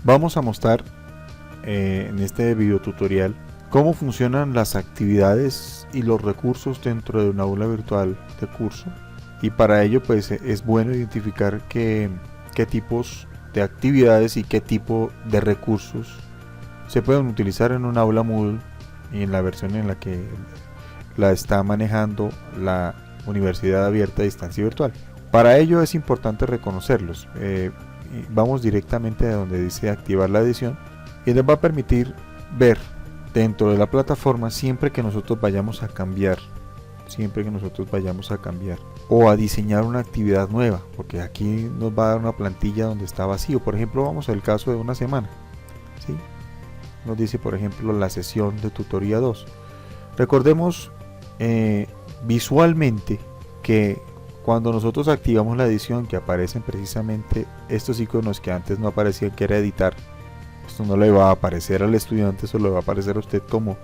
Vamos a mostrar en este video tutorial cómo funcionan las actividades y los recursos dentro de una aula virtual de curso, y para ello pues es bueno identificar qué tipos de actividades y qué tipo de recursos se pueden utilizar en un aula Moodle y en la versión en la que la está manejando la Universidad Abierta a Distancia Virtual. Para ello es importante reconocerlos. Vamos directamente a donde dice activar la edición y nos va a permitir ver dentro de la plataforma siempre que nosotros vayamos a cambiar o a diseñar una actividad nueva, porque aquí nos va a dar una plantilla donde está vacío. Por ejemplo, vamos al caso de una semana, ¿sí? Nos dice por ejemplo la sesión de tutoría 2. Recordemos visualmente que cuando nosotros activamos la edición, que aparecen precisamente estos iconos que antes no aparecían, que era editar. Esto no le va a aparecer al estudiante, solo le va a aparecer a usted como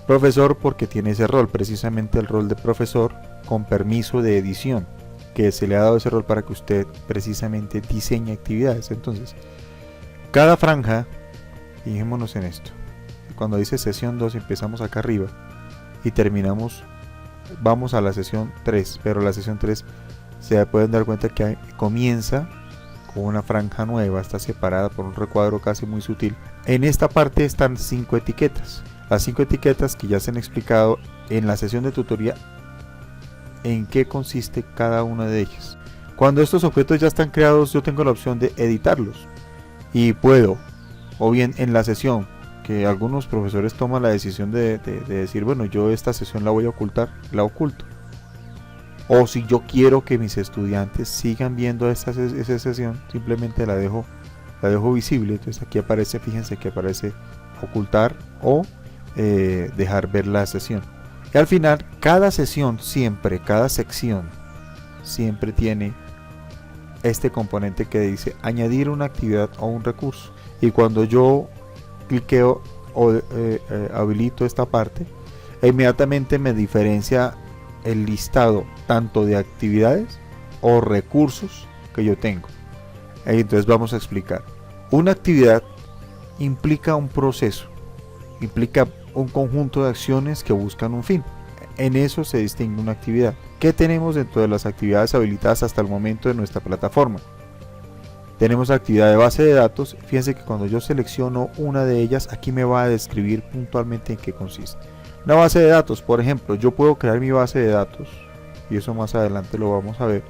profesor, porque tiene ese rol, precisamente el rol de profesor con permiso de edición, que se le ha dado ese rol para que usted precisamente diseñe actividades. Entonces, cada franja, fijémonos en esto, cuando dice sesión 2 empezamos acá arriba y terminamos, vamos a la sesión 3, pero la sesión 3 se pueden dar cuenta que comienza con una franja nueva, está separada por un recuadro casi muy sutil. En esta parte están 5 etiquetas, las 5 etiquetas que ya se han explicado en la sesión de tutoría en qué consiste cada una de ellas. Cuando estos objetos ya están creados, yo tengo la opción de editarlos y puedo, o bien en la sesión, que algunos profesores toman la decisión de decir, bueno, yo esta sesión la voy a ocultar, la oculto. O si yo quiero que mis estudiantes sigan viendo esa sesión, simplemente la dejo visible. Entonces aquí aparece, fíjense que aparece ocultar o dejar ver la sesión. Y al final, cada sesión siempre, cada sección siempre tiene este componente que dice añadir una actividad o un recurso. Y cuando yo cliqueo o habilito esta parte, inmediatamente me diferencia el listado tanto de actividades o recursos que yo tengo. Entonces vamos a explicar. Una actividad implica un proceso, implica un conjunto de acciones que buscan un fin. En eso se distingue una actividad. ¿Qué tenemos dentro de las actividades habilitadas hasta el momento de nuestra plataforma? Tenemos actividad de base de datos. Fíjense que cuando yo selecciono una de ellas, aquí me va a describir puntualmente en qué consiste. Una base de datos, por ejemplo, yo puedo crear mi base de datos, y eso más adelante lo vamos a ver.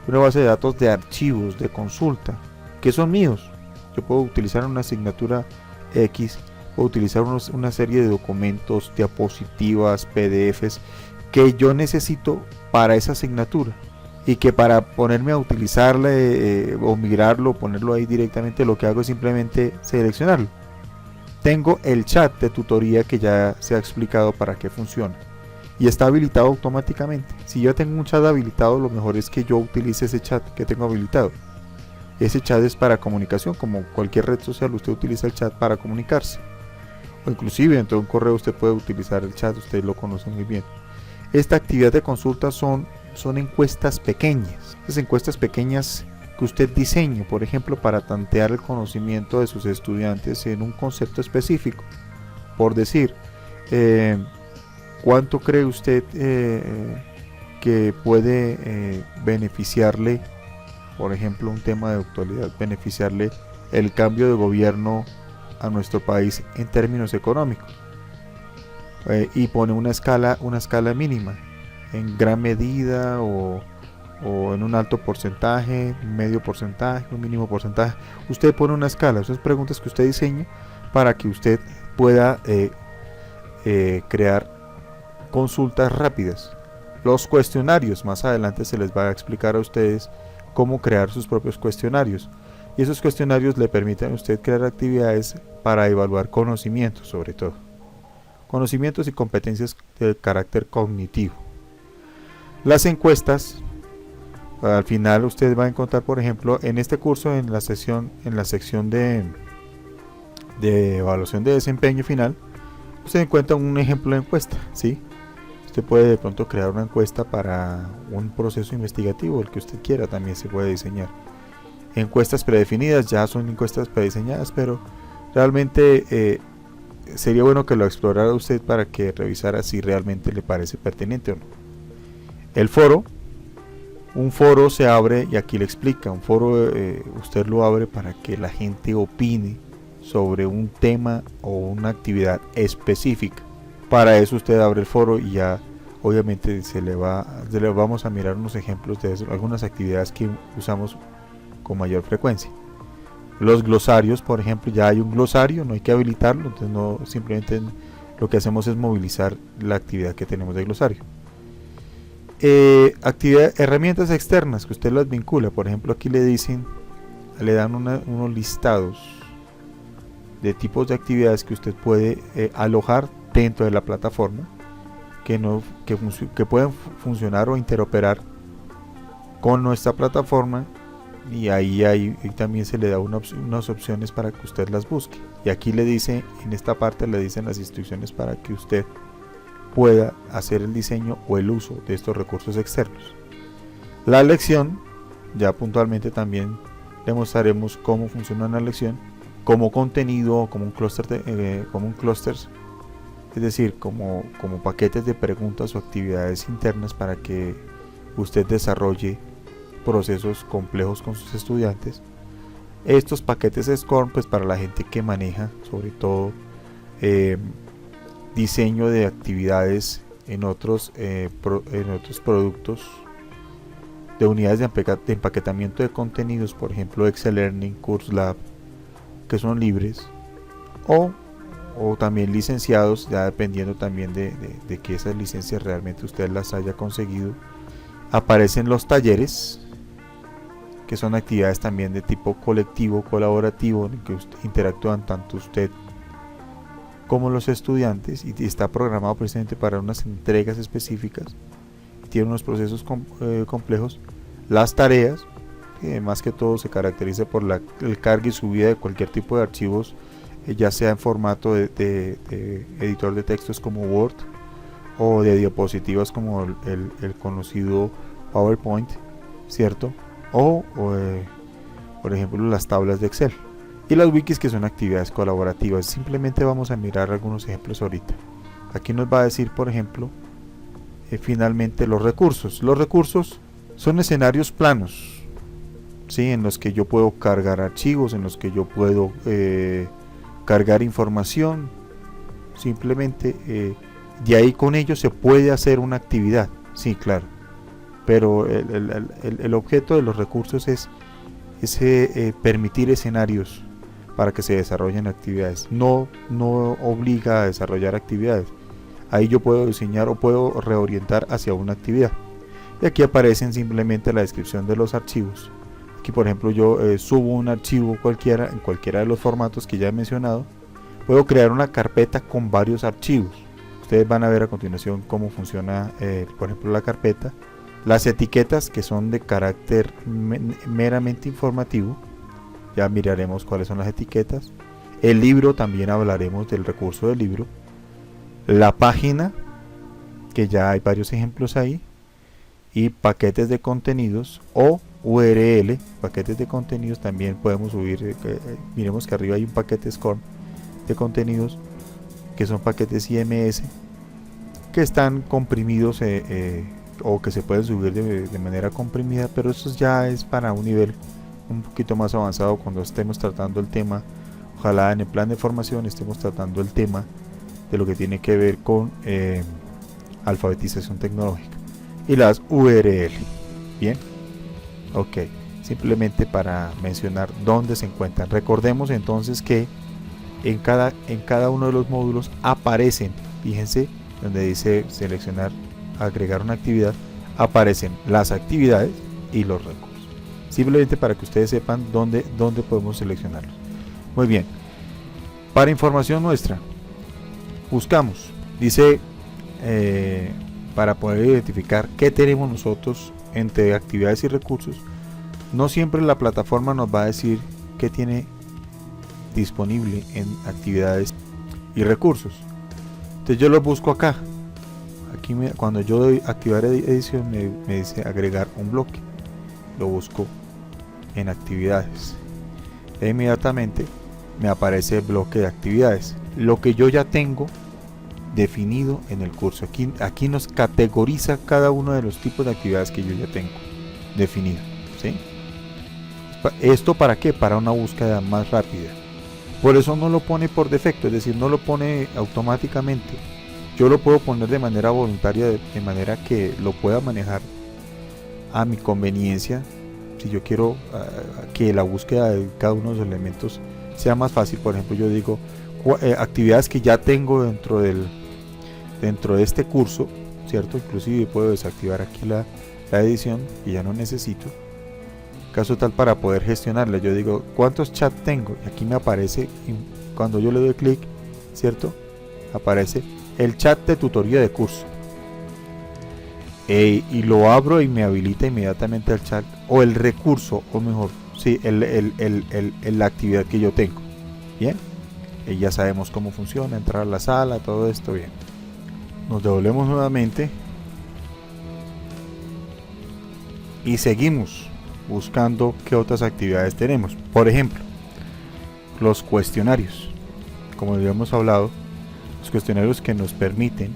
Una base de datos de archivos, de consulta, que son míos. Yo puedo utilizar una asignatura X, puedo utilizar una serie de documentos, diapositivas, PDFs, que yo necesito para esa asignatura. Y que para ponerme a utilizarle o migrarlo, ponerlo ahí directamente, lo que hago es simplemente seleccionarlo. Tengo el chat de tutoría que ya se ha explicado para qué funciona y está habilitado automáticamente. Si yo tengo un chat habilitado, lo mejor es que yo utilice ese chat que tengo habilitado. Ese chat es para comunicación, como cualquier red social, usted utiliza el chat para comunicarse. O inclusive dentro de un correo usted puede utilizar el chat, usted lo conoce muy bien. Esta actividad de consulta son encuestas pequeñas. Esas encuestas pequeñas que usted diseñe, por ejemplo, para tantear el conocimiento de sus estudiantes en un concepto específico. Por decir, ¿cuánto cree usted que puede beneficiarle, por ejemplo, un tema de actualidad, beneficiarle el cambio de gobierno a nuestro país en términos económicos? Y pone una escala mínima, en gran medida o en un alto porcentaje, un medio porcentaje, un mínimo porcentaje. Usted pone una escala, esas preguntas que usted diseña para que usted pueda crear consultas rápidas. Los cuestionarios, más adelante se les va a explicar a ustedes cómo crear sus propios cuestionarios, y esos cuestionarios le permiten a usted crear actividades para evaluar conocimientos, sobre todo conocimientos y competencias de carácter cognitivo. Las encuestas, al final usted va a encontrar, por ejemplo, en este curso, en la sección de evaluación de desempeño final, usted encuentra un ejemplo de encuesta, ¿sí? Usted puede de pronto crear una encuesta para un proceso investigativo, el que usted quiera, también se puede diseñar. encuestas predefinidas, ya son encuestas prediseñadas, pero realmente sería bueno que lo explorara usted para que revisara si realmente le parece pertinente o no. El foro, un foro se abre, y aquí le explica, un foro usted lo abre para que la gente opine sobre un tema o una actividad específica. Para eso usted abre el foro y ya obviamente se le vamos a mirar unos ejemplos de eso, algunas actividades que usamos con mayor frecuencia. Los glosarios, por ejemplo, ya hay un glosario, no hay que habilitarlo, entonces no, simplemente lo que hacemos es movilizar la actividad que tenemos de glosario. Herramientas externas que usted las vincula, por ejemplo, aquí le dan unos listados de tipos de actividades que usted puede alojar dentro de la plataforma que pueden funcionar o interoperar con nuestra plataforma, y ahí también se le da unas opciones para que usted las busque, y aquí le dice, en esta parte le dicen las instrucciones para que usted pueda hacer el diseño o el uso de estos recursos externos. La lección, ya puntualmente también le mostraremos cómo funciona una lección como contenido o como un clúster, es decir, como paquetes de preguntas o actividades internas para que usted desarrolle procesos complejos con sus estudiantes. Estos paquetes SCORM, pues para la gente que maneja sobre todo diseño de actividades en otros productos de unidades de empaquetamiento de contenidos, por ejemplo Excel Learning, CourseLab, que son libres, o también licenciados, ya dependiendo también de que esas licencias realmente usted las haya conseguido. Aparecen los talleres, que son actividades también de tipo colectivo, colaborativo, en que interactúan tanto usted como los estudiantes, y está programado precisamente para unas entregas específicas, tiene unos procesos complejos. Las tareas, que más que todo se caracteriza por el carga y subida de cualquier tipo de archivos, ya sea en formato de editor de textos como Word, o de diapositivas como el conocido PowerPoint, ¿cierto? O por ejemplo las tablas de Excel. Y las wikis, que son actividades colaborativas. Simplemente vamos a mirar algunos ejemplos ahorita. Aquí nos va a decir, por ejemplo, finalmente los recursos. Los recursos son escenarios planos, ¿sí? En los que yo puedo cargar archivos, en los que yo puedo cargar información. Simplemente de ahí con ello se puede hacer una actividad, sí, claro. Pero el objeto de los recursos es permitir escenarios para que se desarrollen actividades. No obliga a desarrollar actividades. Ahí yo puedo diseñar o puedo reorientar hacia una actividad. Y aquí aparecen simplemente la descripción de los archivos. Aquí, por ejemplo, yo subo un archivo cualquiera, en cualquiera de los formatos que ya he mencionado. Puedo crear una carpeta con varios archivos. Ustedes van a ver a continuación cómo funciona, por ejemplo, la carpeta. Las etiquetas, que son de carácter meramente informativo, ya miraremos cuáles son las etiquetas. El libro, también hablaremos del recurso del libro. La página, que ya hay varios ejemplos ahí. Y paquetes de contenidos o URL, paquetes de contenidos también podemos subir. Miremos que arriba hay un paquete SCORM de contenidos, que son paquetes IMS, que están comprimidos o que se pueden subir de manera comprimida, pero eso ya es para un nivel un poquito más avanzado, cuando estemos tratando el tema, ojalá en el plan de formación estemos tratando el tema de lo que tiene que ver con alfabetización tecnológica y las URL. Bien, ok, simplemente para mencionar dónde se encuentran. Recordemos entonces que en cada uno de los módulos aparecen, fíjense donde dice seleccionar, agregar una actividad, aparecen las actividades y los recursos, simplemente para que ustedes sepan dónde podemos seleccionarlos. Muy bien, para información nuestra buscamos, dice para poder identificar qué tenemos nosotros entre actividades y recursos. No siempre la plataforma nos va a decir qué tiene disponible en actividades y recursos. Entonces yo lo busco acá. Aquí cuando yo doy activar edición me dice agregar un bloque. Lo busco en actividades e inmediatamente me aparece el bloque de actividades, lo que yo ya tengo definido en el curso. Aquí nos categoriza cada uno de los tipos de actividades que yo ya tengo definido, ¿sí? ¿Esto para qué? Para una búsqueda más rápida. Por eso no lo pone por defecto, es decir, no lo pone automáticamente. Yo lo puedo poner de manera voluntaria, de manera que lo pueda manejar a mi conveniencia. Si yo quiero que la búsqueda de cada uno de los elementos sea más fácil, por ejemplo, yo digo actividades que ya tengo dentro de este curso, ¿cierto? Inclusive puedo desactivar aquí la edición y ya no necesito. Caso tal para poder gestionarla, yo digo cuántos chats tengo y aquí me aparece, cuando yo le doy clic, ¿cierto? Aparece el chat de tutoría de curso y lo abro y me habilita inmediatamente el chat o el recurso, o mejor, sí, la actividad que yo tengo. Bien, y ya sabemos cómo funciona, entrar a la sala, todo esto. Bien, nos devolvemos nuevamente y seguimos buscando qué otras actividades tenemos. Por ejemplo, los cuestionarios. Como ya hemos hablado, los cuestionarios que nos permiten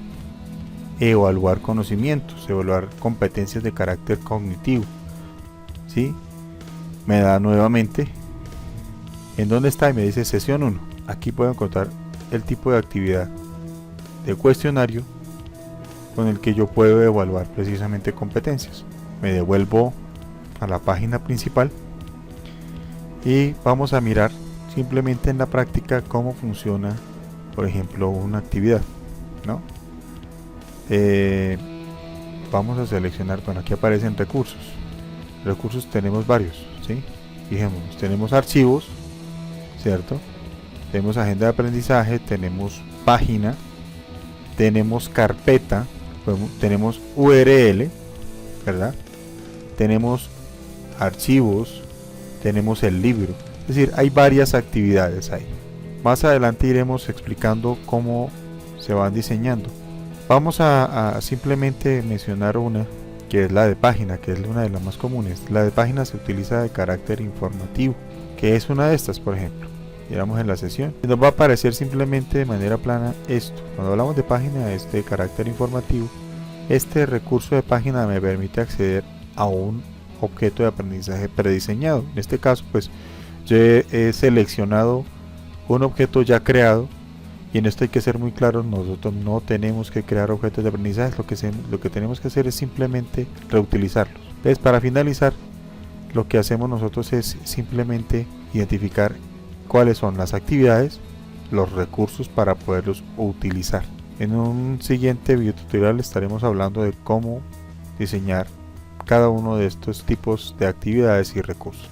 evaluar conocimientos, evaluar competencias de carácter cognitivo, ¿sí? Me da nuevamente en dónde está y me dice sesión 1. Aquí puedo encontrar el tipo de actividad de cuestionario con el que yo puedo evaluar precisamente competencias. Me devuelvo a la página principal y vamos a mirar simplemente en la práctica cómo funciona, por ejemplo, una actividad, ¿no? Vamos a seleccionar, bueno, aquí aparecen recursos. Recursos tenemos varios, ¿sí? Fijémonos, tenemos archivos, ¿cierto? Tenemos agenda de aprendizaje, tenemos página, tenemos carpeta, tenemos URL, ¿verdad? Tenemos archivos, tenemos el libro, es decir, hay varias actividades ahí. Más adelante iremos explicando cómo se van diseñando. Vamos a simplemente mencionar una, que es la de página, que es una de las más comunes. La de página se utiliza de carácter informativo, que es una de estas, por ejemplo. Miramos en la sesión, nos va a aparecer simplemente de manera plana esto. Cuando hablamos de página es de carácter informativo. Este recurso de página me permite acceder a un objeto de aprendizaje prediseñado. En este caso, pues yo he seleccionado un objeto ya creado, y en esto hay que ser muy claros, nosotros no tenemos que crear objetos de aprendizaje, lo que tenemos que hacer es simplemente reutilizarlos. Entonces, para finalizar, lo que hacemos nosotros es simplemente identificar cuáles son las actividades, los recursos para poderlos utilizar. En un siguiente video tutorial estaremos hablando de cómo diseñar cada uno de estos tipos de actividades y recursos.